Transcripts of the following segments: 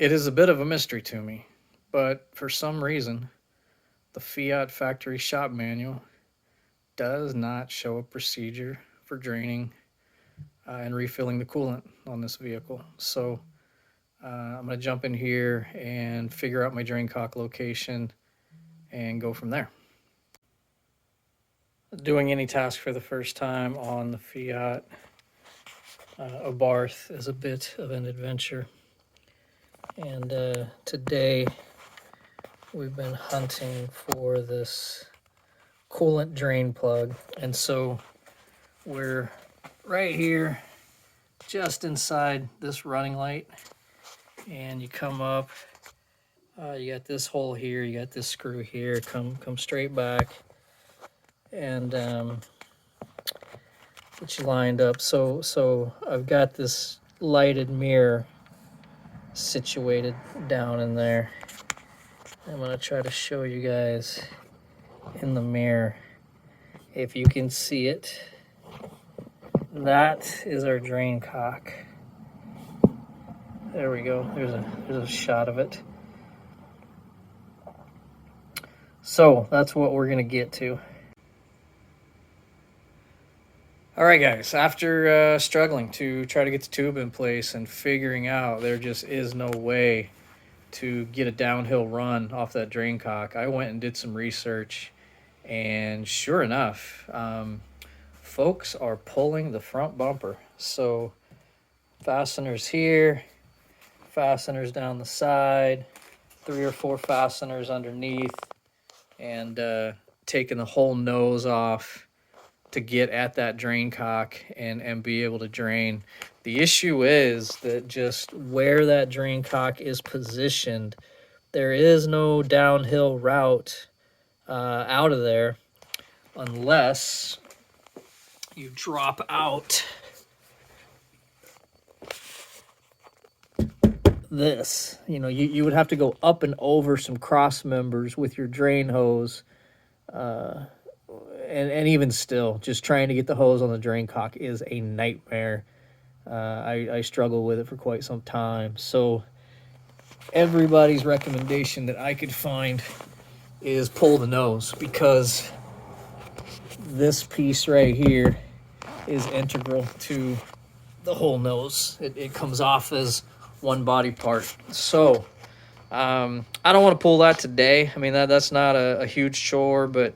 It is a bit of a mystery to me, but for some reason, the Fiat factory shop manual does not show a procedure for draining and refilling the coolant on this vehicle. So I'm going to jump in here and figure out my drain cock location and go from there. Doing any task for the first time on the Fiat Abarth is a bit of an adventure. And today we've been hunting for this coolant drain plug. And so we're right here just inside this running light. And you come up, you got this hole here, you got this screw here, come straight back and get you lined up. So I've got this lighted mirror situated down in there. I'm gonna try to show you guys in the mirror if you can see it. That is our drain cock. There we go. There's a shot of it. So that's what we're gonna get to. All right, guys, after struggling to try to get the tube in place and figuring out there just is no way to get a downhill run off that drain cock, I went and did some research, and sure enough, folks are pulling the front bumper. So fasteners here, fasteners down the side, 3 or 4 fasteners underneath, and taking the whole nose off to get at that drain cock and be able to drain. The issue is that just where that drain cock is positioned, there is no downhill route out of there unless you drop out this. You know, you would have to go up and over some cross members with your drain hose. And even still, just trying to get the hose on the drain cock is a nightmare. I struggle with it for quite some time. So everybody's recommendation that I could find is pull the nose, because this piece right here is integral to the whole nose. It comes off as one body part. So I don't want to pull that today. I mean, that's not a huge chore, but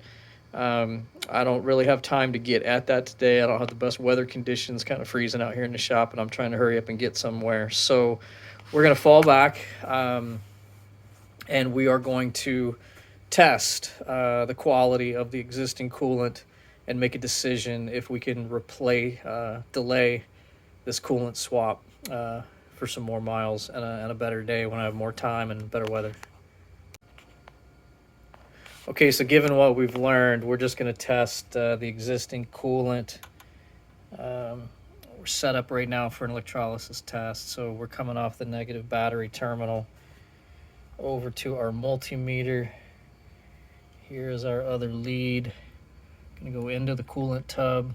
I don't really have time to get at that today. I don't have the best weather conditions, kind of freezing out here in the shop, and I'm trying to hurry up and get somewhere. So we're going to fall back, and we are going to test the quality of the existing coolant and make a decision if we can delay this coolant swap for some more miles and a better day when I have more time and better weather. Okay, so given what we've learned, we're just going to test the existing coolant. We're set up right now for an electrolysis test. So we're coming off the negative battery terminal over to our multimeter. Here's our other lead. Going to go into the coolant tub.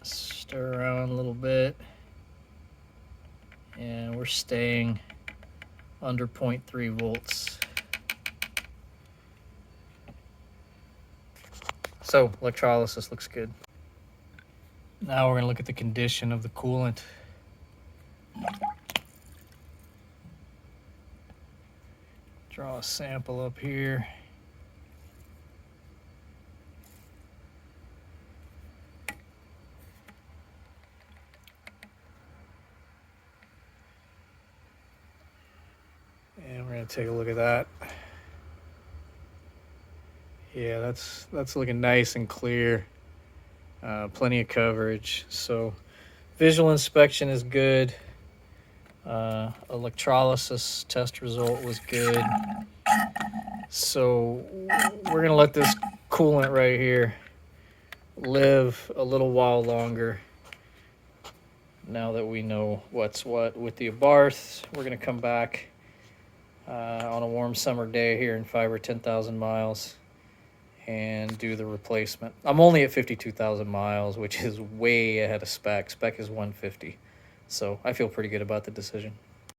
Stir around a little bit. And we're staying under 0.3 volts. So electrolysis looks good. Now we're going to look at the condition of the coolant. Draw a sample up here. And we're going to take a look at that. Yeah, that's looking nice and clear. Plenty of coverage. So visual inspection is good. Electrolysis test result was good. So we're going to let this coolant right here live a little while longer. Now that we know what's what with the Abarth, we're going to come back on a warm summer day here in 5,000 or 10,000 miles and do the replacement. I'm only at 52,000 miles, which is way ahead of spec. Spec is 150. So I feel pretty good about the decision.